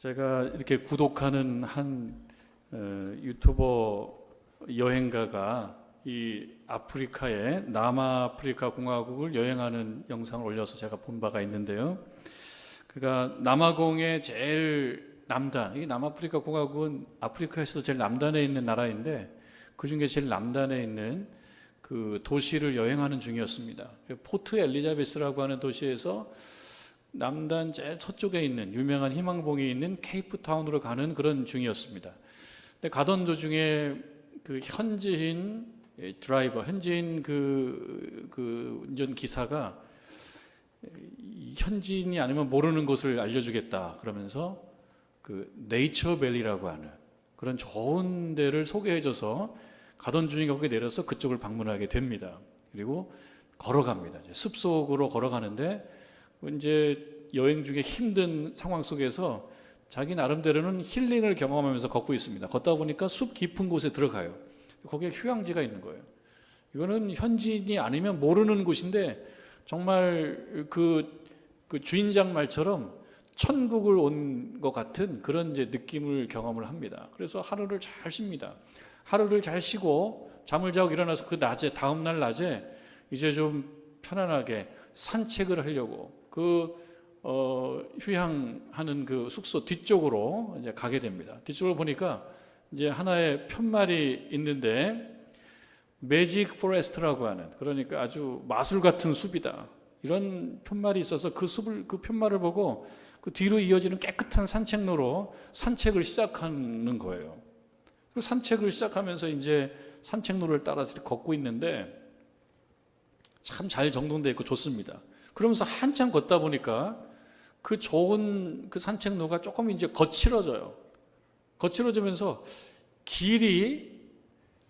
제가 이렇게 구독하는 한 유튜버 여행가가 이 아프리카의 남아프리카 공화국을 여행하는 영상을 올려서 제가 본 바가 있는데요. 그가 남아공의 제일 남단, 이 남아프리카 공화국은 아프리카에서도 제일 남단에 있는 나라인데 그 중에 제일 남단에 있는 그 도시를 여행하는 중이었습니다. 포트 엘리자베스라고 하는 도시에서 남단 제일 서쪽에 있는 유명한 희망봉이 있는 케이프타운으로 가는 그런 중이었습니다. 근데 가던 도중에 그 현지인 드라이버, 현지인 그 운전 기사가 현지인이 아니면 모르는 곳을 알려주겠다 그러면서 그 네이처밸리라고 하는 그런 좋은 데를 소개해줘서 가던 중에 거기에 내려서 그쪽을 방문하게 됩니다. 그리고 걸어갑니다. 숲속으로 걸어가는데 이제 여행 중에 힘든 상황 속에서 자기 나름대로는 힐링을 경험하면서 걷고 있습니다. 걷다 보니까 숲 깊은 곳에 들어가요. 거기에 휴양지가 있는 거예요. 이거는 현지인이 아니면 모르는 곳인데 정말 그 주인장 말처럼 천국을 온 것 같은 그런 이제 느낌을 경험을 합니다. 그래서 하루를 잘 쉽니다. 하루를 잘 쉬고 잠을 자고 일어나서 그 낮에, 다음날 낮에 이제 좀 편안하게 산책을 하려고 휴양하는 그 숙소 뒤쪽으로 이제 가게 됩니다. 뒤쪽을 보니까 이제 하나의 푯말이 있는데 매직 포레스트라고 하는, 그러니까 아주 마술 같은 숲이다, 이런 푯말이 있어서 그 푯말을 보고 그 뒤로 이어지는 깨끗한 산책로로 산책을 시작하는 거예요. 그 산책을 시작하면서 이제 산책로를 따라서 걷고 있는데 참 잘 정돈되어 있고 좋습니다. 그러면서 한참 걷다 보니까 그 좋은 그 산책로가 조금 이제 거칠어져요. 거칠어지면서 길이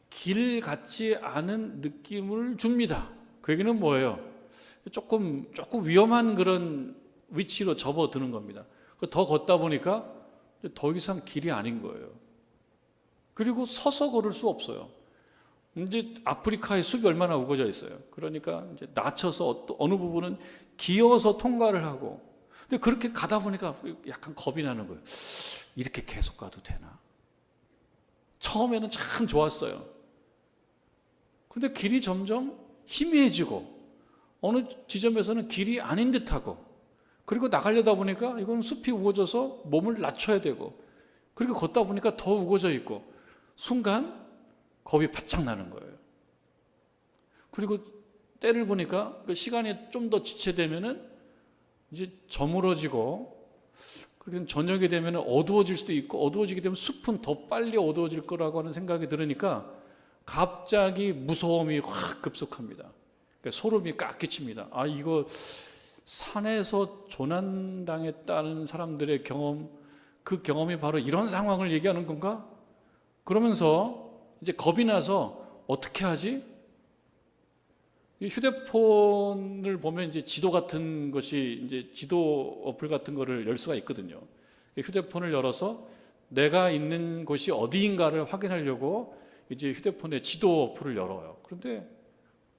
길 같지 않은 느낌을 줍니다. 그 얘기는 뭐예요? 조금 위험한 그런 위치로 접어드는 겁니다. 더 걷다 보니까 더 이상 길이 아닌 거예요. 그리고 서서 걸을 수 없어요. 이제 아프리카의 숲이 얼마나 우거져 있어요. 그러니까 이제 낮춰서 어느 부분은 기어서 통과를 하고, 근데 그렇게 가다 보니까 약간 겁이 나는 거예요. 이렇게 계속 가도 되나? 처음에는 참 좋았어요. 근데 길이 점점 희미해지고 어느 지점에서는 길이 아닌 듯하고, 그리고 나가려다 보니까 이건 숲이 우거져서 몸을 낮춰야 되고, 그리고 걷다 보니까 더 우거져 있고, 순간 겁이 바짝 나는 거예요. 그리고 때를 보니까 그 시간이 좀 더 지체되면은 이제 저물어지고, 그리고 저녁이 되면 어두워질 수도 있고, 어두워지게 되면 숲은 더 빨리 어두워질 거라고 하는 생각이 들으니까 갑자기 무서움이 확 급속합니다. 그러니까 소름이 꽉 끼칩니다. 아, 이거 산에서 조난당했다는 사람들의 경험, 그 경험이 바로 이런 상황을 얘기하는 건가? 그러면서 이제 겁이 나서 어떻게 하지? 휴대폰을 보면 이제 지도 같은 것이, 이제 지도 어플 같은 거를 열 수가 있거든요. 휴대폰을 열어서 내가 있는 곳이 어디인가를 확인하려고 이제 휴대폰에 지도 어플을 열어요. 그런데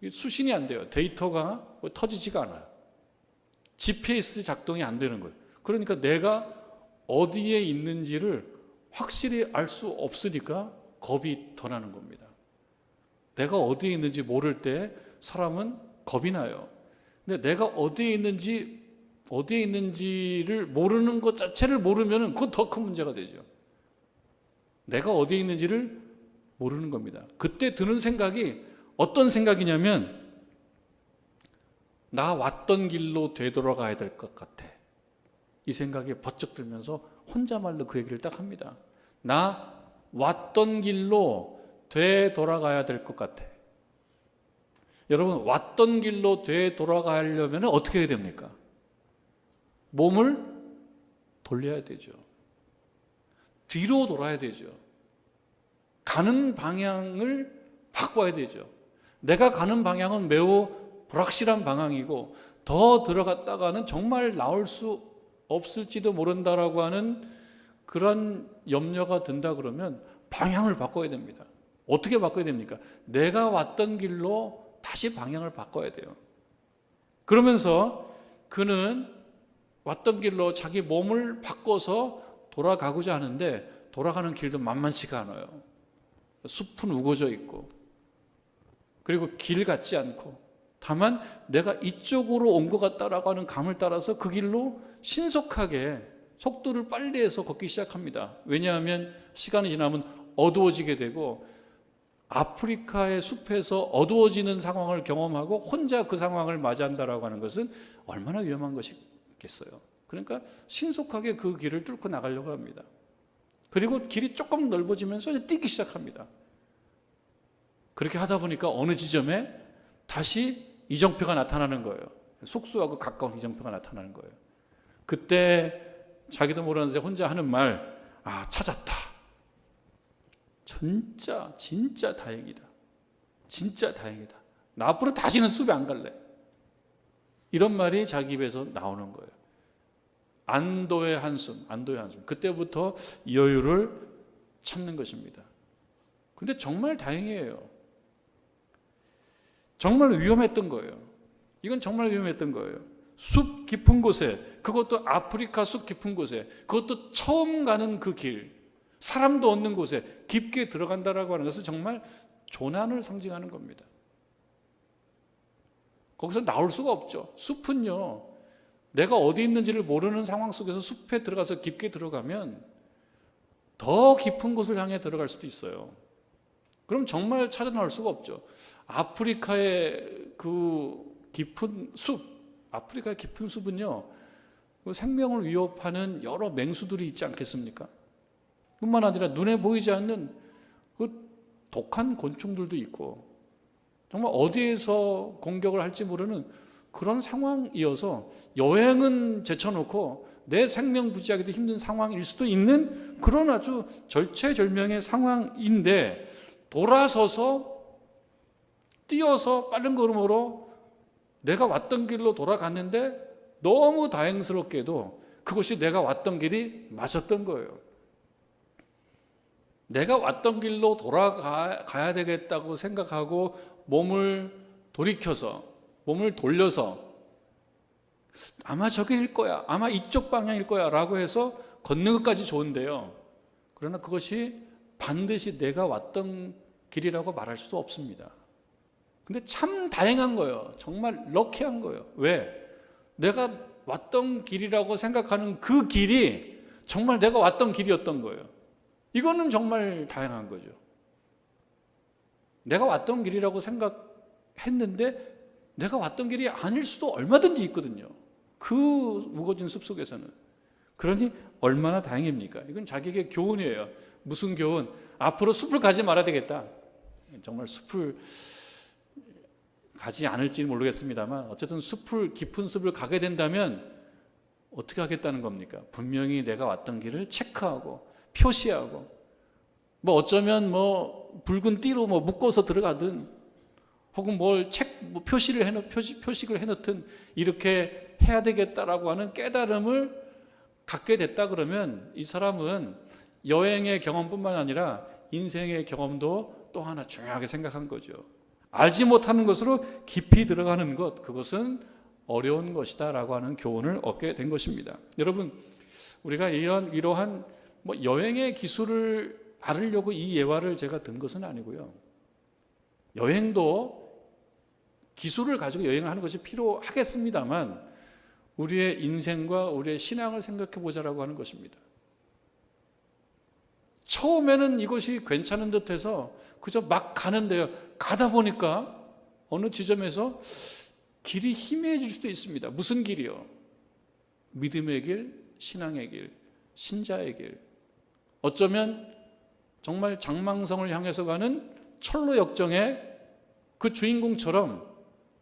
수신이 안 돼요. 데이터가 터지지가 않아요. GPS 작동이 안 되는 거예요. 그러니까 내가 어디에 있는지를 확실히 알 수 없으니까 겁이 더 나는 겁니다. 내가 어디에 있는지 모를 때 사람은 겁이 나요. 근데 내가 어디에 있는지를 모르는 것 자체를 모르면 그건 더 큰 문제가 되죠. 내가 어디에 있는지를 모르는 겁니다. 그때 드는 생각이 어떤 생각이냐면, 나 왔던 길로 되돌아가야 될 것 같아. 이 생각이 번쩍 들면서 혼자말로 그 얘기를 딱 합니다. 나 왔던 길로 되돌아가야 될 것 같아. 여러분, 왔던 길로 되돌아가려면 어떻게 해야 됩니까? 몸을 돌려야 되죠. 뒤로 돌아야 되죠. 가는 방향을 바꿔야 되죠. 내가 가는 방향은 매우 불확실한 방향이고, 더 들어갔다가는 정말 나올 수 없을지도 모른다라고 하는 그런 염려가 든다 그러면 방향을 바꿔야 됩니다. 어떻게 바꿔야 됩니까? 내가 왔던 길로 다시 방향을 바꿔야 돼요. 그러면서 그는 왔던 길로 자기 몸을 바꿔서 돌아가고자 하는데 돌아가는 길도 만만치가 않아요. 숲은 우거져 있고, 그리고 길 같지 않고, 다만 내가 이쪽으로 온 것 같다라고 하는 감을 따라서 그 길로 신속하게 속도를 빨리 해서 걷기 시작합니다. 왜냐하면 시간이 지나면 어두워지게 되고, 아프리카의 숲에서 어두워지는 상황을 경험하고 혼자 그 상황을 맞이한다라고 하는 것은 얼마나 위험한 것이겠어요. 그러니까 신속하게 그 길을 뚫고 나가려고 합니다. 그리고 길이 조금 넓어지면서 이제 뛰기 시작합니다. 그렇게 하다 보니까 어느 지점에 다시 이정표가 나타나는 거예요. 숙소하고 가까운 이정표가 나타나는 거예요. 그때 자기도 모르는 새 혼자 하는 말, 아, 찾았다. 진짜 다행이다. 진짜 다행이다. 나 앞으로 다시는 숲에 안 갈래. 이런 말이 자기 입에서 나오는 거예요. 안도의 한숨. 그때부터 여유를 찾는 것입니다. 근데 정말 다행이에요. 정말 위험했던 거예요. 이건 정말 위험했던 거예요. 숲 깊은 곳에, 그것도 아프리카 숲 깊은 곳에, 그것도 처음 가는 그 길, 사람도 없는 곳에 깊게 들어간다라고 하는 것은 정말 조난을 상징하는 겁니다. 거기서 나올 수가 없죠. 숲은요, 내가 어디 있는지를 모르는 상황 속에서 숲에 들어가서 깊게 들어가면 더 깊은 곳을 향해 들어갈 수도 있어요. 그럼 정말 찾아 나올 수가 없죠. 아프리카의 그 깊은 숲, 아프리카의 깊은 숲은요, 생명을 위협하는 여러 맹수들이 있지 않겠습니까? 뿐만 아니라 눈에 보이지 않는 그 독한 곤충들도 있고, 정말 어디에서 공격을 할지 모르는 그런 상황이어서 여행은 제쳐놓고 내 생명 부지하기도 힘든 상황일 수도 있는 그런 아주 절체절명의 상황인데, 돌아서서 뛰어서 빠른 걸음으로 내가 왔던 길로 돌아갔는데 너무 다행스럽게도 그것이 내가 왔던 길이 맞았던 거예요. 내가 왔던 길로 돌아가야 되겠다고 생각하고 몸을 돌이켜서, 몸을 돌려서 아마 저길일 거야, 아마 이쪽 방향일 거야 라고 해서 걷는 것까지 좋은데요, 그러나 그것이 반드시 내가 왔던 길이라고 말할 수도 없습니다. 근데 참 다행한 거예요. 정말 럭키한 거예요. 왜? 내가 왔던 길이라고 생각하는 그 길이 정말 내가 왔던 길이었던 거예요. 이거는 정말 다행한 거죠. 내가 왔던 길이라고 생각했는데 내가 왔던 길이 아닐 수도 얼마든지 있거든요. 그 우거진 숲속에서는. 그러니 얼마나 다행입니까? 이건 자기에게 교훈이에요. 무슨 교훈? 앞으로 숲을 가지 말아야 되겠다. 정말 숲을 가지 않을지 모르겠습니다만, 어쨌든 깊은 숲을 가게 된다면 어떻게 하겠다는 겁니까? 분명히 내가 왔던 길을 체크하고 표시하고, 뭐 어쩌면 붉은 띠로 묶어서 들어가든, 혹은 표식을 해놓든 이렇게 해야 되겠다라고 하는 깨달음을 갖게 됐다 그러면 이 사람은 여행의 경험뿐만 아니라 인생의 경험도 또 하나 중요하게 생각한 거죠. 알지 못하는 것으로 깊이 들어가는 것, 그것은 어려운 것이다 라고 하는 교훈을 얻게 된 것입니다. 여러분, 우리가 이러한 여행의 기술을 알으려고 이 예화를 제가 든 것은 아니고요, 여행도 기술을 가지고 여행을 하는 것이 필요하겠습니다만 우리의 인생과 우리의 신앙을 생각해 보자라고 하는 것입니다. 처음에는 이것이 괜찮은 듯해서 그저 막 가는데요, 가다 보니까 어느 지점에서 길이 희미해질 수도 있습니다. 무슨 길이요? 믿음의 길, 신앙의 길, 신자의 길. 어쩌면 정말 장망성을 향해서 가는 철로 역정의 그 주인공처럼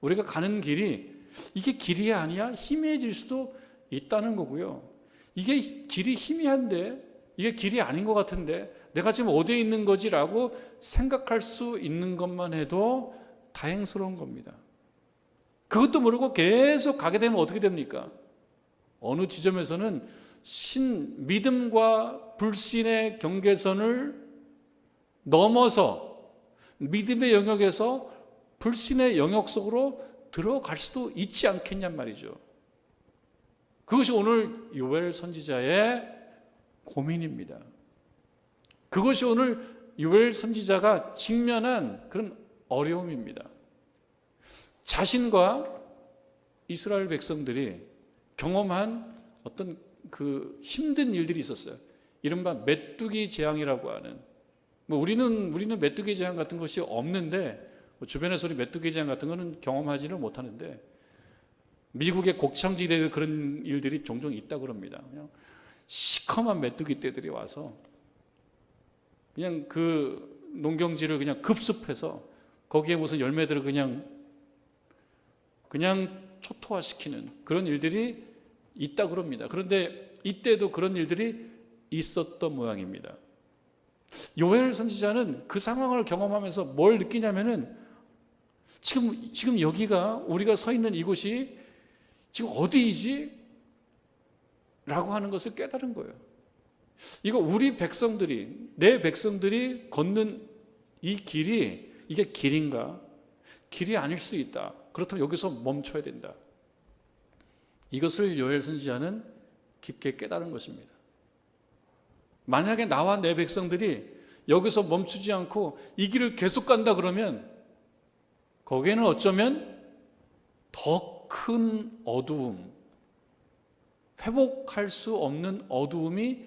우리가 가는 길이 이게 길이 아니야? 희미해질 수도 있다는 거고요. 이게 길이 희미한데, 이게 길이 아닌 것 같은데 내가 지금 어디에 있는 거지라고 생각할 수 있는 것만 해도 다행스러운 겁니다. 그것도 모르고 계속 가게 되면 어떻게 됩니까? 어느 지점에서는 믿음과 불신의 경계선을 넘어서 믿음의 영역에서 불신의 영역 속으로 들어갈 수도 있지 않겠냔 말이죠. 그것이 오늘 요엘 선지자의 고민입니다. 그것이 오늘 요엘 선지자가 직면한 그런 어려움입니다. 자신과 이스라엘 백성들이 경험한 어떤 그 힘든 일들이 있었어요. 이른바 메뚜기 재앙이라고 하는, 우리는 메뚜기 재앙 같은 것이 없는데, 주변에서 우리 메뚜기 재앙 같은 거는 경험하지는 못하는데, 미국의 곡창지대에 그런 일들이 종종 있다고 그럽니다. 그냥 시커먼 메뚜기 떼들이 와서 그냥 그 농경지를 그냥 급습해서 거기에 무슨 열매들을 그냥 초토화시키는 그런 일들이 있다고 그럽니다. 그런데 이때도 그런 일들이 있었던 모양입니다. 요엘 선지자는 그 상황을 경험하면서 뭘 느끼냐면은 지금 여기가, 우리가 서 있는 이곳이 지금 어디이지? 라고 하는 것을 깨달은 거예요. 이거 우리 백성들이, 내 백성들이 걷는 이 길이, 이게 길인가? 길이 아닐 수 있다. 그렇다면 여기서 멈춰야 된다. 이것을 요엘 선지자는 깊게 깨달은 것입니다. 만약에 나와 내 백성들이 여기서 멈추지 않고 이 길을 계속 간다 그러면 거기에는 어쩌면 더 큰 어두움, 회복할 수 없는 어두움이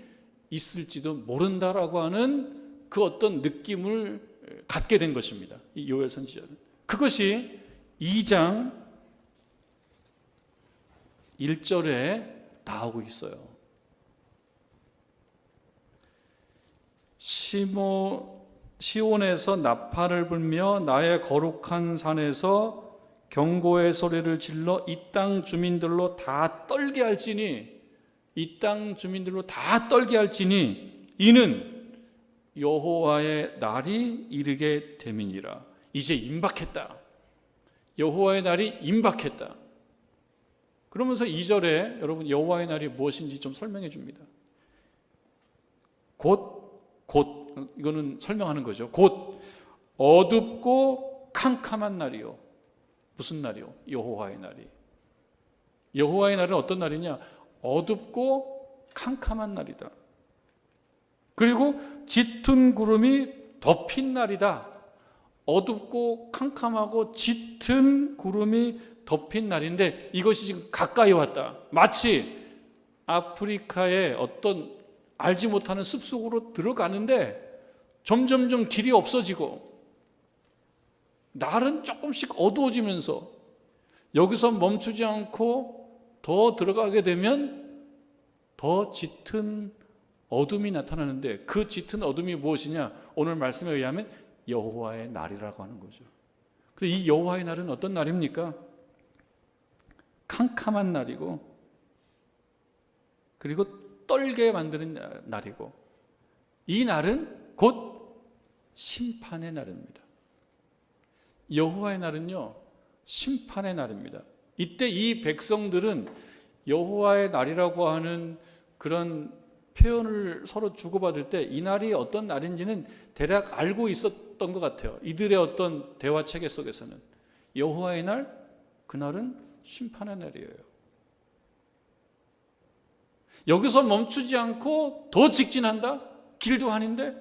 있을지도 모른다라고 하는 그 어떤 느낌을 갖게 된 것입니다. 이 요엘 선지자는. 그것이 2장 1절에 나오고 있어요. 시온에서 나팔을 불며 나의 거룩한 산에서 경고의 소리를 질러 이 땅 주민들로 다 떨게 할지니, 이 땅 주민들로 다 떨게 할지니 이는 여호와의 날이 이르게 됨이니라. 이제 임박했다. 여호와의 날이 임박했다. 그러면서 2절에 여러분 여호와의 날이 무엇인지 좀 설명해 줍니다. 곧, 이거는 설명하는 거죠. 곧 어둡고 캄캄한 날이요. 무슨 날이요? 여호와의 날이. 여호와의 날은 어떤 날이냐? 어둡고 캄캄한 날이다. 그리고 짙은 구름이 덮인 날이다. 어둡고 캄캄하고 짙은 구름이 덮인 날인데 이것이 지금 가까이 왔다. 마치 아프리카의 어떤 알지 못하는 숲속으로 들어가는데 점점점 길이 없어지고 날은 조금씩 어두워지면서 여기서 멈추지 않고 더 들어가게 되면 더 짙은 어둠이 나타나는데 그 짙은 어둠이 무엇이냐? 오늘 말씀에 의하면 여호와의 날이라고 하는 거죠. 근데 이 여호와의 날은 어떤 날입니까? 캄캄한 날이고 그리고 떨게 만드는 날이고 이 날은 곧 심판의 날입니다. 여호와의 날은요, 심판의 날입니다. 이때 이 백성들은 여호와의 날이라고 하는 그런 표현을 서로 주고받을 때 이 날이 어떤 날인지는 대략 알고 있었던 것 같아요. 이들의 어떤 대화체계 속에서는 여호와의 날, 그날은 심판의 날이에요. 여기서 멈추지 않고 더 직진한다? 길도 아닌데?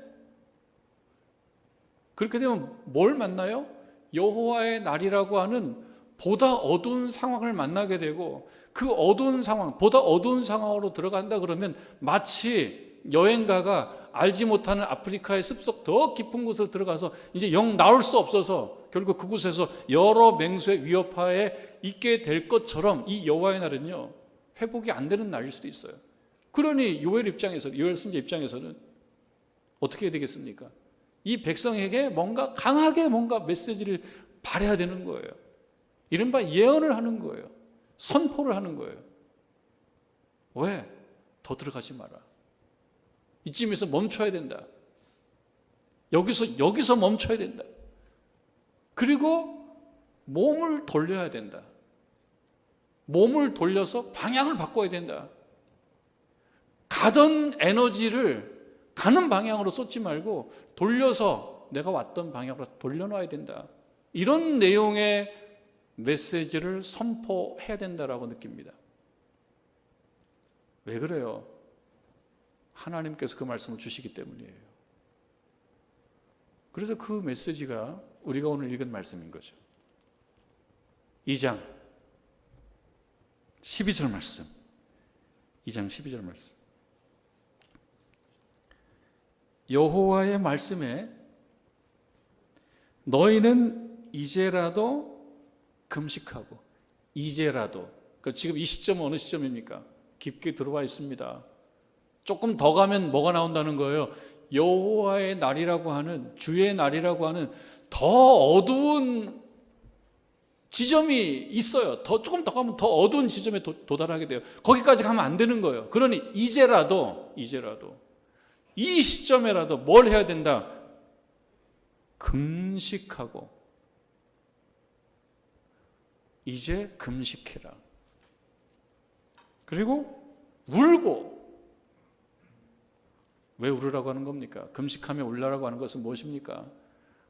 그렇게 되면 뭘 만나요? 여호와의 날이라고 하는 보다 어두운 상황을 만나게 되고 그 어두운 상황, 보다 어두운 상황으로 들어간다 그러면 마치 여행가가 알지 못하는 아프리카의 습속 더 깊은 곳으로 들어가서 이제 영 나올 수 없어서 결국 그곳에서 여러 맹수의 위협하에 있게 될 것처럼 이 여호와의 날은요, 회복이 안 되는 날일 수도 있어요. 그러니 요엘 선지자 입장에서는 어떻게 해야 되겠습니까? 이 백성에게 강하게 뭔가 메시지를 발해야 되는 거예요. 이른바 예언을 하는 거예요. 선포를 하는 거예요. 왜? 더 들어가지 마라. 이쯤에서 멈춰야 된다. 여기서 멈춰야 된다. 그리고 몸을 돌려야 된다. 몸을 돌려서 방향을 바꿔야 된다. 가던 에너지를 가는 방향으로 쏟지 말고 돌려서 내가 왔던 방향으로 돌려놔야 된다. 이런 내용의 메시지를 선포해야 된다라고 느낍니다. 왜 그래요? 하나님께서 그 말씀을 주시기 때문이에요. 그래서 그 메시지가 우리가 오늘 읽은 말씀인 거죠. 2장 12절 말씀. 2장 12절 말씀. 여호와의 말씀에 너희는 이제라도 금식하고, 이제라도, 지금 이 시점은 어느 시점입니까? 깊게 들어와 있습니다. 조금 더 가면 뭐가 나온다는 거예요? 여호와의 날이라고 하는, 주의 날이라고 하는 더 어두운 지점이 있어요. 조금 더 가면 더 어두운 지점에 도달하게 돼요. 거기까지 가면 안 되는 거예요. 그러니 이제라도 이 시점에라도 뭘 해야 된다? 금식하고, 이제 금식해라. 그리고 울고. 왜 울으라고 하는 겁니까? 금식하며 울라라고 하는 것은 무엇입니까?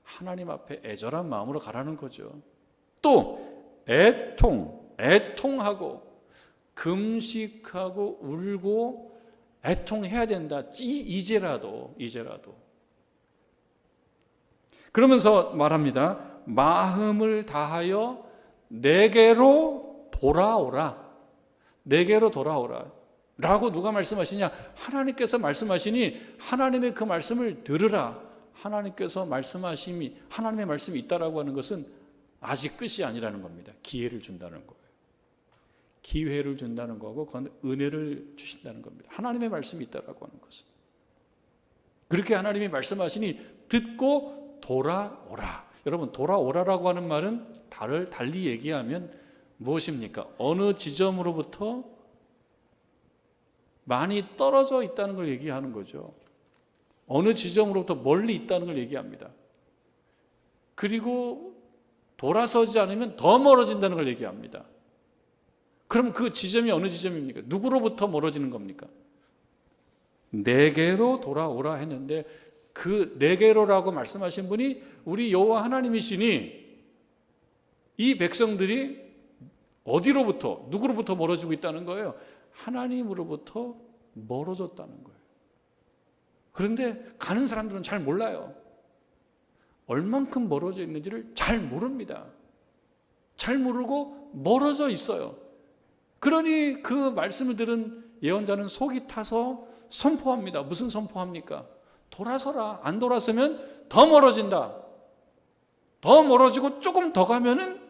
하나님 앞에 애절한 마음으로 가라는 거죠. 또 애통하고, 금식하고 울고 애통해야 된다. 이제라도. 그러면서 말합니다. 마음을 다하여 내게로 돌아오라. 라고 누가 말씀하시냐? 하나님께서 말씀하시니 하나님의 그 말씀을 들으라. 하나님께서 말씀하심이, 하나님의 말씀이 있다라고 하는 것은 아직 끝이 아니라는 겁니다. 기회를 준다는 거예요. 기회를 준다는 거고, 그건 은혜를 주신다는 겁니다. 하나님의 말씀이 있다라고 하는 것은. 그렇게 하나님이 말씀하시니 듣고 돌아오라. 여러분, 돌아오라라고 하는 말은 달리 얘기하면 무엇입니까? 어느 지점으로부터 많이 떨어져 있다는 걸 얘기하는 거죠. 어느 지점으로부터 멀리 있다는 걸 얘기합니다. 그리고 돌아서지 않으면 더 멀어진다는 걸 얘기합니다. 그럼 그 지점이 어느 지점입니까? 누구로부터 멀어지는 겁니까? 내게로 돌아오라 했는데, 그 내게로라고 말씀하신 분이 우리 여호와 하나님이시니, 이 백성들이 어디로부터, 누구로부터 멀어지고 있다는 거예요? 하나님으로부터 멀어졌다는 거예요. 그런데 가는 사람들은 잘 몰라요. 얼만큼 멀어져 있는지를 잘 모릅니다. 잘 모르고 멀어져 있어요. 그러니 그 말씀을 들은 예언자는 속이 타서 선포합니다. 무슨 선포합니까? 돌아서라. 안 돌아서면 더 멀어진다. 더 멀어지고 조금 더 가면은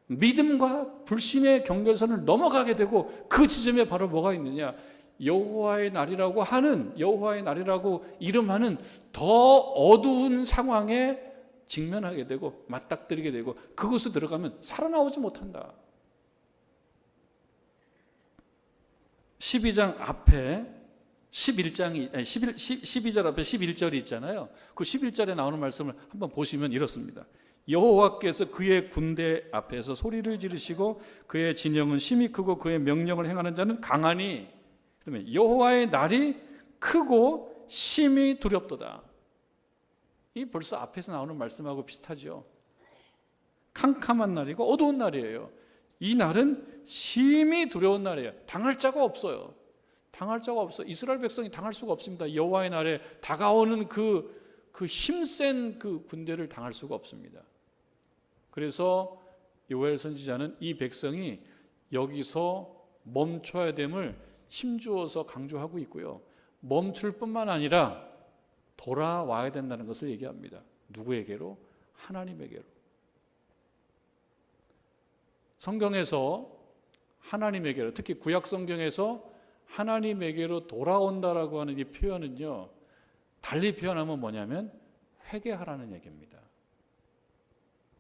믿음과 불신의 경계선을 넘어가게 되고, 그 지점에 바로 뭐가 있느냐? 여호와의 날이라고 이름하는 더 어두운 상황에 직면하게 되고 맞닥뜨리게 되고, 그곳에 들어가면 살아나오지 못한다. 12장 앞에 12절 앞에 11절이 있잖아요. 그 11절에 나오는 말씀을 한번 보시면 이렇습니다. 여호와께서 그의 군대 앞에서 소리를 지르시고 그의 진영은 심히 크고 그의 명령을 행하는 자는 강하니, 그다음에 여호와의 날이 크고 심히 두렵도다. 이 벌써 앞에서 나오는 말씀하고 비슷하죠. 캄캄한 날이고 어두운 날이에요. 이 날은 심히 두려운 날이에요. 당할 자가 없어요. 이스라엘 백성이 당할 수가 없습니다. 여호와의 날에 다가오는 그 힘센 그 군대를 당할 수가 없습니다. 그래서 요엘 선지자는 이 백성이 여기서 멈춰야 됨을 힘주어서 강조하고 있고요. 멈출 뿐만 아니라 돌아와야 된다는 것을 얘기합니다. 누구에게로? 하나님에게로. 성경에서 하나님에게로, 특히 구약 성경에서 하나님에게로 돌아온다라고 하는 이 표현은요, 달리 표현하면 뭐냐면 회개하라는 얘기입니다.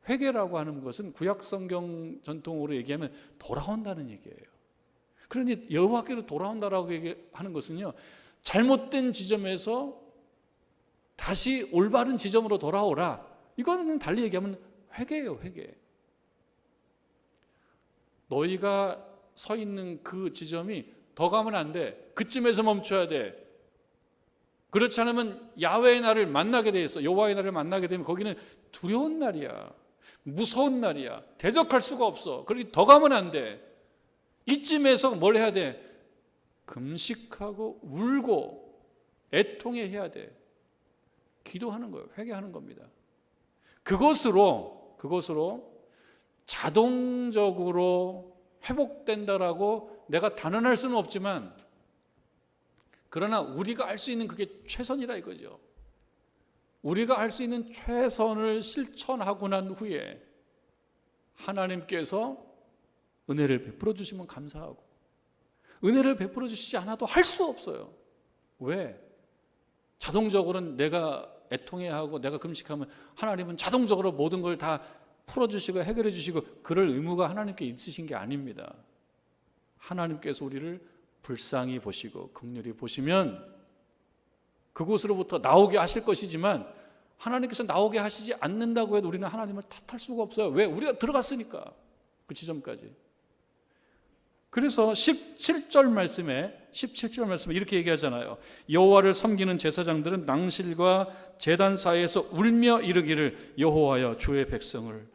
회개라고 하는 것은 구약 성경 전통으로 얘기하면 돌아온다는 얘기예요. 그러니 여호와께로 돌아온다라고 얘기하는 것은요, 잘못된 지점에서 다시 올바른 지점으로 돌아오라. 이거는 달리 얘기하면 회개예요, 회개. 너희가 서 있는 그 지점이 더 가면 안 돼. 그쯤에서 멈춰야 돼. 그렇지 않으면 야훼의 날을 만나게 돼 있어. 여호와의 날을 만나게 되면 거기는 두려운 날이야. 무서운 날이야. 대적할 수가 없어. 그러니 더 가면 안 돼. 이쯤에서 뭘 해야 돼? 금식하고 울고 애통해 해야 돼. 기도하는 거예요. 회개하는 겁니다. 그것으로 자동적으로 회복된다라고 내가 단언할 수는 없지만, 그러나 우리가 할 수 있는 그게 최선이라 이거죠. 우리가 할 수 있는 최선을 실천하고 난 후에 하나님께서 은혜를 베풀어 주시면 감사하고, 은혜를 베풀어 주시지 않아도 할 수 없어요. 왜? 자동적으로는 내가 애통해야 하고 내가 금식하면 하나님은 자동적으로 모든 걸 다 풀어주시고 해결해 주시고 그럴 의무가 하나님께 있으신 게 아닙니다. 하나님께서 우리를 불쌍히 보시고 긍휼히 보시면 그곳으로부터 나오게 하실 것이지만, 하나님께서 나오게 하시지 않는다고 해도 우리는 하나님을 탓할 수가 없어요. 왜? 우리가 들어갔으니까, 그 지점까지. 그래서 17절 말씀에 이렇게 얘기하잖아요. 여호와를 섬기는 제사장들은 낭실과 제단 사이에서 울며 이르기를 여호와여 주의 백성을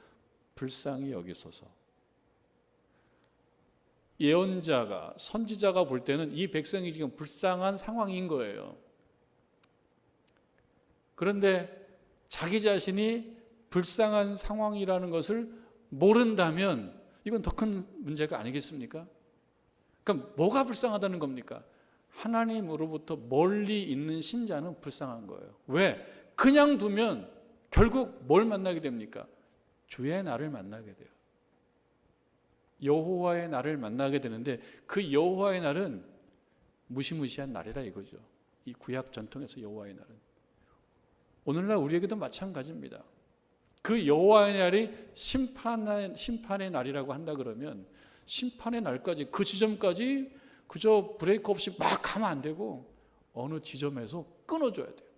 불쌍히 여기소서. 예언자가, 선지자가 볼 때는 이 백성이 지금 불쌍한 상황인 거예요. 그런데 자기 자신이 불쌍한 상황이라는 것을 모른다면 이건 더 큰 문제가 아니겠습니까? 그럼 뭐가 불쌍하다는 겁니까? 하나님으로부터 멀리 있는 신자는 불쌍한 거예요. 왜? 그냥 두면 결국 뭘 만나게 됩니까? 주의 날을 만나게 돼요. 여호와의 날을 만나게 되는데, 그 여호와의 날은 무시무시한 날이라 이거죠. 이 구약 전통에서 여호와의 날은 오늘날 우리에게도 마찬가지입니다. 그 여호와의 날이 심판의 날이라고 한다 그러면 심판의 날까지, 그 지점까지 그저 브레이크 없이 막 가면 안 되고 어느 지점에서 끊어줘야 돼요.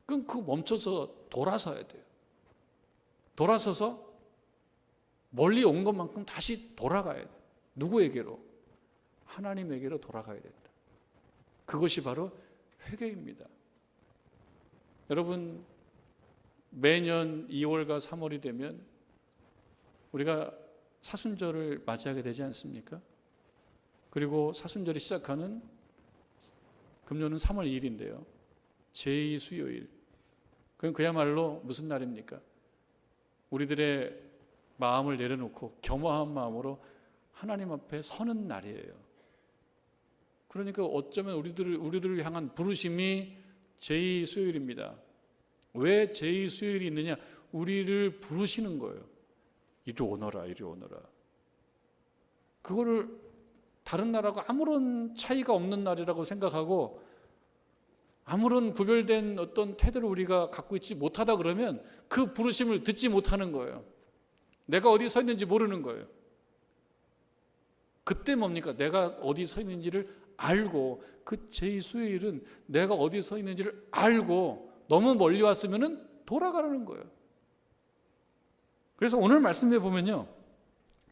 끊고 멈춰서 돌아서야 돼요. 돌아서서 멀리 온 것만큼 다시 돌아가야 돼요. 누구에게로? 하나님에게로 돌아가야 된다. 그것이 바로 회개입니다. 여러분, 매년 2월과 3월이 되면 우리가 사순절을 맞이하게 되지 않습니까? 그리고 사순절이 시작하는 금요일은 3월 2일인데요. 제2수요일. 그건 그야말로 무슨 날입니까? 우리들의 마음을 내려놓고 겸허한 마음으로 하나님 앞에 서는 날이에요. 그러니까 어쩌면 우리들을 향한 부르심이 제2수요일입니다. 왜 제2수요일이 있느냐? 우리를 부르시는 거예요. 이리 오너라, 이리 오너라. 그거를 다른 날하고 아무런 차이가 없는 날이라고 생각하고 아무런 구별된 어떤 태도를 우리가 갖고 있지 못하다 그러면 그 부르심을 듣지 못하는 거예요. 내가 어디 서 있는지 모르는 거예요. 그때 뭡니까? 내가 어디 서 있는지를 알고, 그 제2수요일은 내가 어디 서 있는지를 알고 너무 멀리 왔으면 돌아가라는 거예요. 그래서 오늘 말씀해 보면요,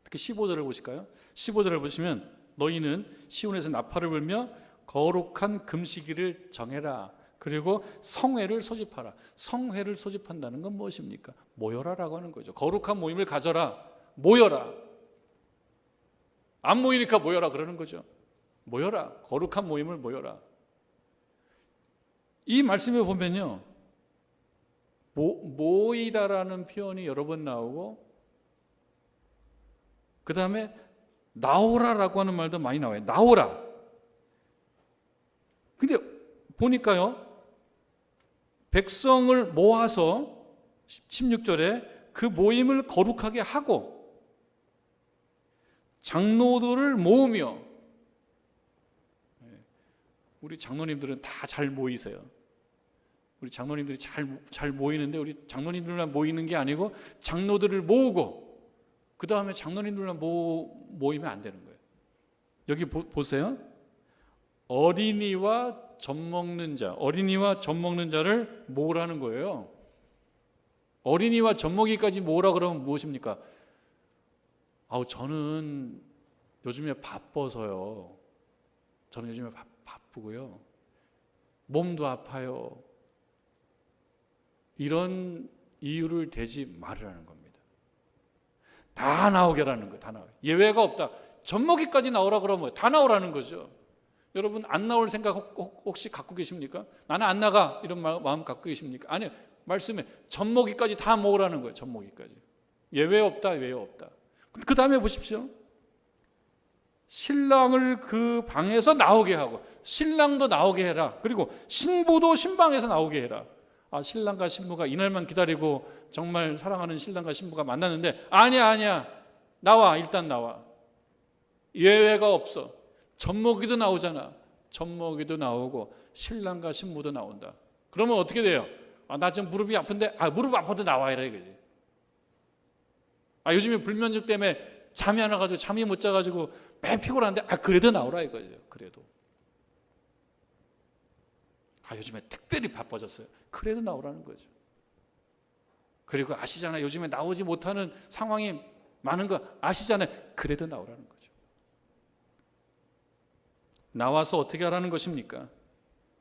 특히 15절을 보실까요? 15절을 보시면 너희는 시온에서 나팔을 불며 거룩한 금식일을 정해라. 그리고 성회를 소집하라. 성회를 소집한다는 건 무엇입니까? 모여라라고 하는 거죠. 거룩한 모임을 가져라. 모여라. 안 모이니까 모여라 그러는 거죠. 모여라. 거룩한 모임을 모여라. 이 말씀에 보면요, 모이다라는 표현이 여러 번 나오고 그 다음에 나오라라고 하는 말도 많이 나와요. 나오라. 근데 보니까요, 백성을 모아서 16절에 그 모임을 거룩하게 하고 장로들을 모으며, 우리 장로님들은 다 잘 모이세요. 우리 장로님들이 잘 모이는데 우리 장로님들만 모이는 게 아니고 장로들을 모으고 그 다음에 장로님들만 모이면 안 되는 거예요. 여기 보세요. 어린이와 젖 먹는 자를 모으라는 거예요. 어린이와 젖먹이까지 모으라 그러면 무엇입니까? 저는 요즘에 바빠서요. 저는 요즘에 바쁘고요. 몸도 아파요. 이런 이유를 대지 말으라는 겁니다. 다 나오게 하라는 거예요. 다 나오게. 예외가 없다. 젖먹이까지 나오라 그러면 다 나오라는 거죠. 여러분 안 나올 생각 혹시 갖고 계십니까? 나는 안 나가 이런 마음 갖고 계십니까? 아니요. 말씀에 젖먹이까지 다 먹으라는 거예요. 젖먹이까지. 예외 없다. 예외 없다. 그 다음에 보십시오. 신랑을 그 방에서 나오게 하고 신랑도 나오게 해라. 그리고 신부도 신방에서 나오게 해라. 아, 신랑과 신부가 이날만 기다리고 정말 사랑하는 신랑과 신부가 만났는데 아니야. 나와. 일단 나와. 예외가 없어. 젖먹이도 나오잖아. 젖먹이도 나오고 신랑과 신부도 나온다. 그러면 어떻게 돼요? 아, 나 지금 무릎이 아픈데 무릎 아파도 나와 이래 이거지. 요즘에 불면증 때문에 잠이 안 와가지고 잠이 못 자가지고 매 피곤한데 그래도 나오라 이거죠. 그래도 요즘에 특별히 바빠졌어요. 그래도 나오라는 거죠. 그리고 아시잖아요. 요즘에 나오지 못하는 상황이 많은 거 아시잖아요. 그래도 나오라는 거죠. 나와서 어떻게 하라는 것입니까?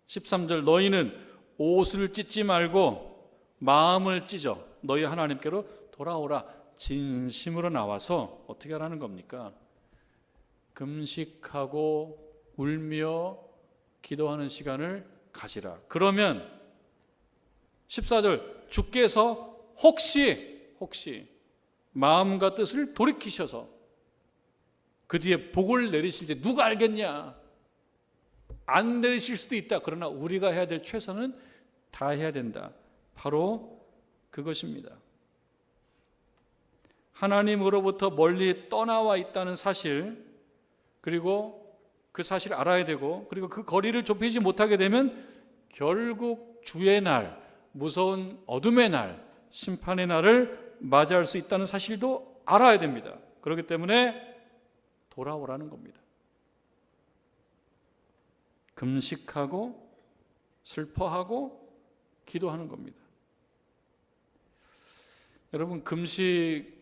13절 너희는 옷을 찢지 말고 마음을 찢어 너희 하나님께로 돌아오라. 진심으로 나와서 어떻게 하라는 겁니까? 금식하고 울며 기도하는 시간을 가지라. 그러면 14절 주께서 혹시 마음과 뜻을 돌이키셔서 그 뒤에 복을 내리실지 누가 알겠냐? 안 내리실 수도 있다. 그러나 우리가 해야 될 최선은 다 해야 된다. 바로 그것입니다. 하나님으로부터 멀리 떠나와 있다는 사실, 그리고 그 사실을 알아야 되고, 그리고 그 거리를 좁히지 못하게 되면 결국 주의 날, 무서운 어둠의 날, 심판의 날을 맞이할 수 있다는 사실도 알아야 됩니다. 그렇기 때문에 돌아오라는 겁니다. 금식하고 슬퍼하고 기도하는 겁니다. 여러분 금식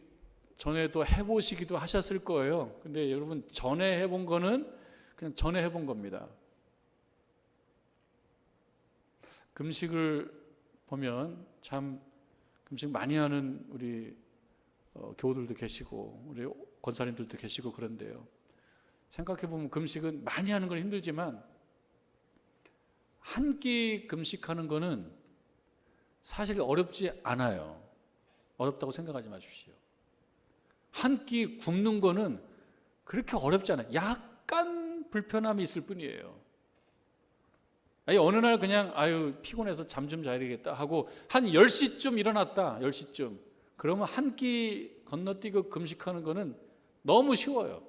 전에도 해보시기도 하셨을 거예요. 근데 여러분 전에 해본 거는 그냥 전에 해본 겁니다. 금식을 보면 참 금식 많이 하는 우리 교우들도 계시고 우리 권사님들도 계시고 그런데요. 생각해보면 금식은 많이 하는 건 힘들지만 한 끼 금식하는 거는 사실 어렵지 않아요. 어렵다고 생각하지 마십시오. 한 끼 굶는 거는 그렇게 어렵지 않아요. 약간 불편함이 있을 뿐이에요. 어느 날 그냥 피곤해서 잠 좀 자야 되겠다 하고 한 10시쯤 일어났다. 10시쯤. 그러면 한 끼 건너뛰고 금식하는 거는 너무 쉬워요.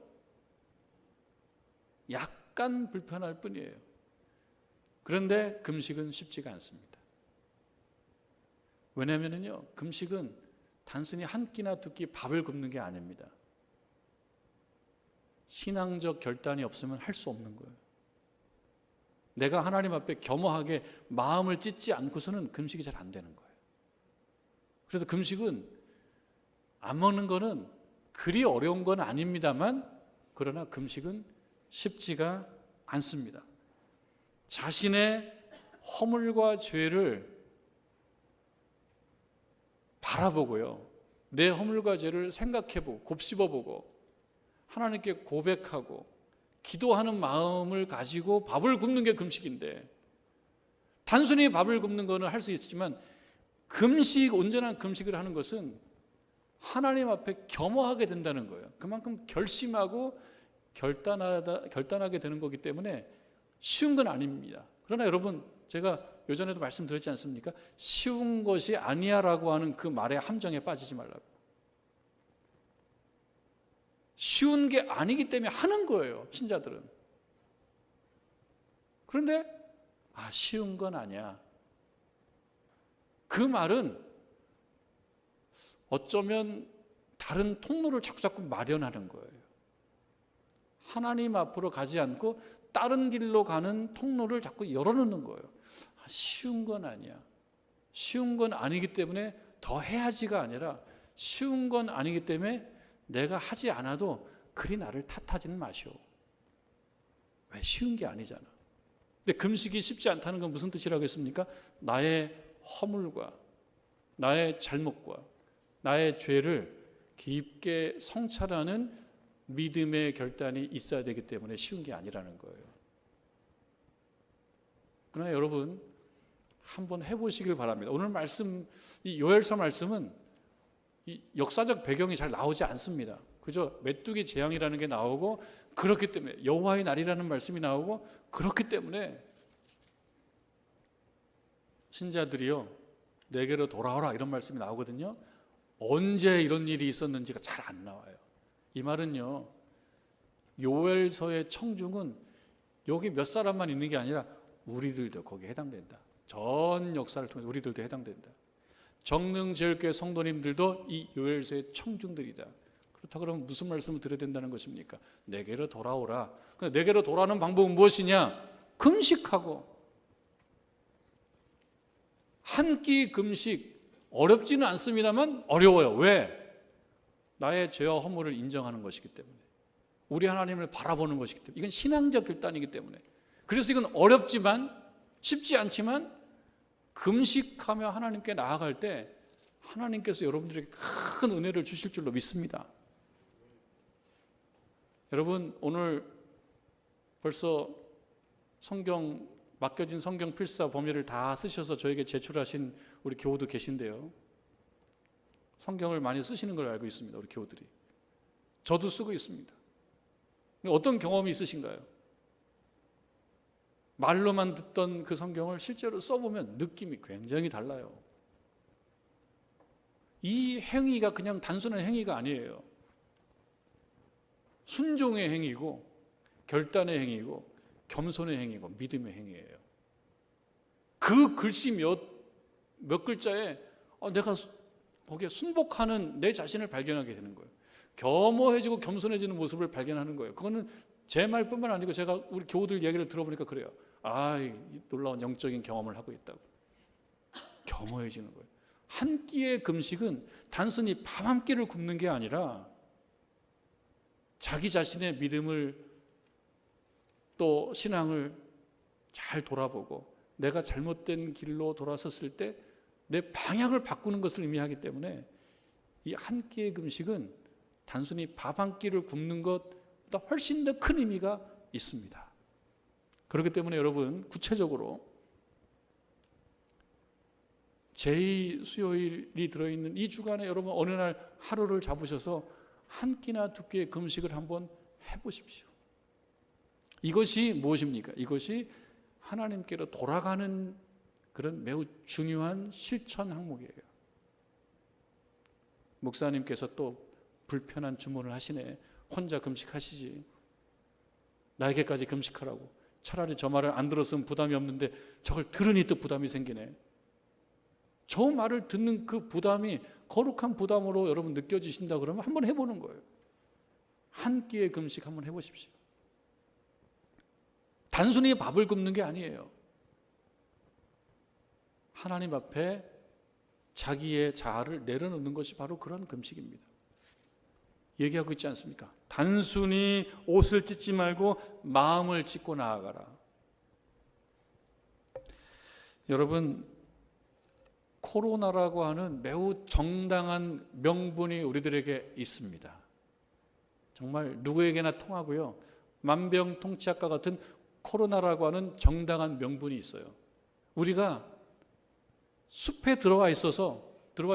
약간 불편할 뿐이에요. 그런데 금식은 쉽지가 않습니다. 왜냐하면요, 금식은 단순히 한 끼나 두 끼 밥을 굶는 게 아닙니다. 신앙적 결단이 없으면 할 수 없는 거예요. 내가 하나님 앞에 겸허하게 마음을 찢지 않고서는 금식이 잘 안 되는 거예요. 그래서 금식은 안 먹는 거는 그리 어려운 건 아닙니다만 그러나 금식은 쉽지가 않습니다. 자신의 허물과 죄를 바라보고요. 내 허물과 죄를 생각해보고 곱씹어보고 하나님께 고백하고 기도하는 마음을 가지고 밥을 굶는 게 금식인데 단순히 밥을 굶는 거는 할 수 있지만 온전한 금식을 하는 것은 하나님 앞에 겸허하게 된다는 거예요. 그만큼 결심하고 결단하게 되는 거기 때문에 쉬운 건 아닙니다. 그러나 여러분 제가 예전에도 말씀드렸지 않습니까? 쉬운 것이 아니야라고 하는 그 말의 함정에 빠지지 말라고. 쉬운 게 아니기 때문에 하는 거예요, 신자들은. 그런데 쉬운 건 아니야. 그 말은 어쩌면 다른 통로를 자꾸 마련하는 거예요. 하나님 앞으로 가지 않고 다른 길로 가는 통로를 자꾸 열어놓는 거예요. 쉬운 건 아니야. 쉬운 건 아니기 때문에 더 해야지가 아니라 쉬운 건 아니기 때문에 내가 하지 않아도 그리 나를 탓하지는 마시오. 왜? 쉬운 게 아니잖아. 근데 금식이 쉽지 않다는 건 무슨 뜻이라고 했습니까? 나의 허물과 나의 잘못과 나의 죄를 깊게 성찰하는 믿음의 결단이 있어야 되기 때문에 쉬운 게 아니라는 거예요. 그러나 여러분 한번 해보시길 바랍니다. 오늘 말씀, 이 요엘서 말씀은 이 역사적 배경이 잘 나오지 않습니다. 그저 메뚜기 재앙이라는 게 나오고, 그렇기 때문에 여호와의 날이라는 말씀이 나오고, 그렇기 때문에 신자들이요 내게로 돌아오라 이런 말씀이 나오거든요. 언제 이런 일이 있었는지가 잘 안 나와요. 이 말은요, 요엘서의 청중은 여기 몇 사람만 있는 게 아니라 우리들도 거기에 해당된다. 전 역사를 통해서 우리들도 해당된다. 정릉제일교회 성도님들도 이 요엘서의 청중들이다. 그렇다 그러면 무슨 말씀을 드려야 된다는 것입니까? 내게로 돌아오라. 내게로 돌아오는 방법은 무엇이냐? 금식하고, 한 끼 금식, 어렵지는 않습니다만 어려워요. 왜? 나의 죄와 허물을 인정하는 것이기 때문에, 우리 하나님을 바라보는 것이기 때문에, 이건 신앙적 결단이기 때문에. 그래서 이건 어렵지만, 쉽지 않지만 금식하며 하나님께 나아갈 때 하나님께서 여러분들에게 큰 은혜를 주실 줄로 믿습니다. 여러분, 오늘 벌써 맡겨진 성경 필사 범위를 다 쓰셔서 저에게 제출하신 우리 교우도 계신데요, 성경을 많이 쓰시는 걸 알고 있습니다. 우리 교우들이. 저도 쓰고 있습니다. 어떤 경험이 있으신가요? 말로만 듣던 그 성경을 실제로 써보면 느낌이 굉장히 달라요. 이 행위가 그냥 단순한 행위가 아니에요. 순종의 행위고, 결단의 행위고, 겸손의 행위고, 믿음의 행위예요. 그 글씨 몇 글자에 내가 거기에 순복하는 내 자신을 발견하게 되는 거예요. 겸허해지고 겸손해지는 모습을 발견하는 거예요. 그거는 제 말뿐만 아니고 제가 우리 교우들 얘기를 들어보니까 그래요. 이 놀라운 영적인 경험을 하고 있다고. 겸허해지는 거예요. 한 끼의 금식은 단순히 밥 한 끼를 굶는 게 아니라 자기 자신의 믿음을, 또 신앙을 잘 돌아보고 내가 잘못된 길로 돌아섰을 때 내 방향을 바꾸는 것을 의미하기 때문에 이 한 끼의 금식은 단순히 밥 한 끼를 굶는 것보다 훨씬 더 큰 의미가 있습니다. 그렇기 때문에 여러분, 구체적으로 제2 수요일이 들어있는 이 주간에 여러분 어느 날 하루를 잡으셔서 한 끼나 두 끼의 금식을 한번 해보십시오. 이것이 무엇입니까? 이것이 하나님께로 돌아가는 그런 매우 중요한 실천 항목이에요. 목사님께서 또 불편한 주문을 하시네. 혼자 금식하시지, 나에게까지 금식하라고. 차라리 저 말을 안 들었으면 부담이 없는데 저걸 들으니 또 부담이 생기네. 저 말을 듣는 그 부담이 거룩한 부담으로 여러분 느껴지신다 그러면 한번 해보는 거예요. 한 끼의 금식 한번 해보십시오. 단순히 밥을 굶는 게 아니에요. 하나님 앞에 자기의 자아를 내려놓는 것이 바로 그런 금식입니다. 얘기하고 있지 않습니까? 단순히 옷을 찢지 말고 마음을 찢고 나아가라. 여러분, 코로나라고 하는 매우 정당한 명분이 우리들에게 있습니다. 정말 누구에게나 통하고요, 만병통치약과 같은 코로나라고 하는 정당한 명분이 있어요. 우리가 숲에 들어와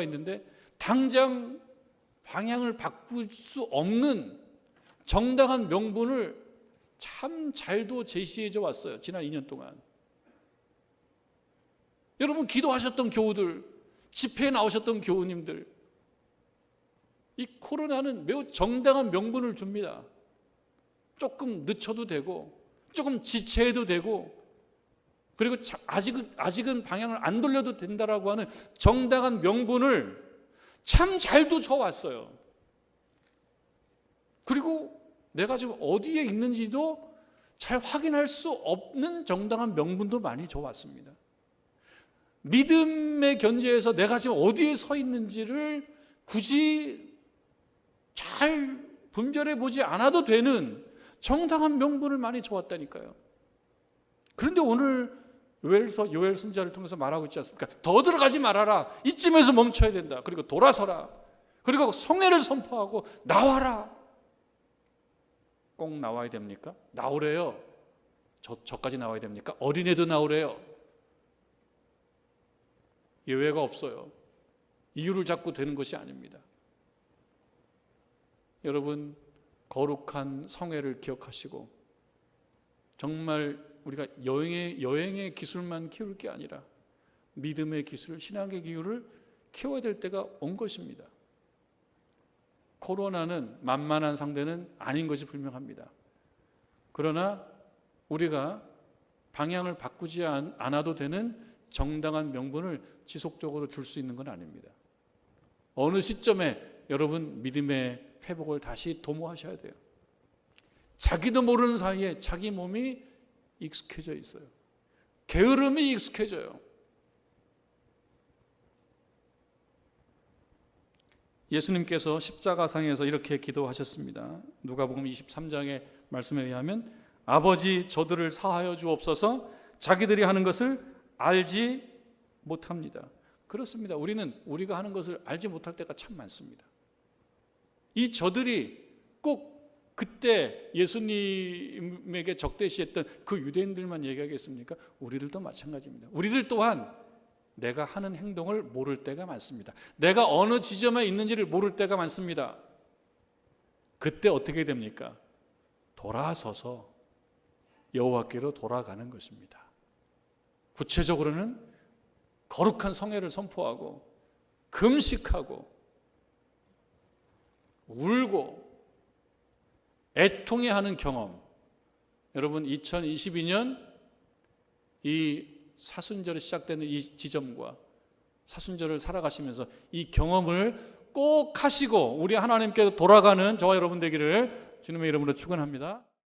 있는데 당장 방향을 바꿀 수 없는 정당한 명분을 참 잘도 제시해줘 왔어요. 지난 2년 동안. 여러분, 기도하셨던 교우들, 집회에 나오셨던 교우님들, 이 코로나는 매우 정당한 명분을 줍니다. 조금 늦춰도 되고, 조금 지체해도 되고, 그리고 아직은 방향을 안 돌려도 된다라고 하는 정당한 명분을 참 잘도 줘왔어요. 그리고 내가 지금 어디에 있는지도 잘 확인할 수 없는 정당한 명분도 많이 줘왔습니다. 믿음의 견지에서 내가 지금 어디에 서 있는지를 굳이 잘 분별해 보지 않아도 되는 정당한 명분을 많이 줘왔다니까요. 그런데 오늘 요엘 선지자를 통해서 말하고 있지 않습니까? 더 들어가지 말아라. 이쯤에서 멈춰야 된다. 그리고 돌아서라. 그리고 성회를 선포하고 나와라. 꼭 나와야 됩니까? 나오래요. 저까지 나와야 됩니까? 어린애도 나오래요. 예외가 없어요. 이유를 잡고 되는 것이 아닙니다. 여러분, 거룩한 성회를 기억하시고 정말 우리가 여행의 기술만 키울 게 아니라 믿음의 기술, 신앙의 기술을 키워야 될 때가 온 것입니다. 코로나는 만만한 상대는 아닌 것이 분명합니다. 그러나 우리가 방향을 바꾸지 않아도 되는 정당한 명분을 지속적으로 줄 수 있는 건 아닙니다. 어느 시점에 여러분 믿음의 회복을 다시 도모하셔야 돼요. 자기도 모르는 사이에 자기 몸이 익숙해져 있어요. 게으름이 익숙해져요. 예수님께서 십자가상에서 이렇게 기도하셨습니다. 누가복음 23장의 말씀에 의하면 아버지 저들을 사하여 주옵소서 자기들이 하는 것을 알지 못합니다. 그렇습니다. 우리가 하는 것을 알지 못할 때가 참 많습니다. 이 저들이 꼭 그때 예수님에게 적대시했던 그 유대인들만 얘기하겠습니까? 우리들도 마찬가지입니다. 우리들 또한 내가 하는 행동을 모를 때가 많습니다. 내가 어느 지점에 있는지를 모를 때가 많습니다. 그때 어떻게 됩니까? 돌아서서 여호와께로 돌아가는 것입니다. 구체적으로는 거룩한 성회를 선포하고 금식하고 울고 애통해하는 경험. 여러분, 2022년 이 사순절이 시작되는 이 지점과 사순절을 살아가시면서 이 경험을 꼭 하시고 우리 하나님께로 돌아가는 저와 여러분 되기를 주님의 이름으로 축원합니다.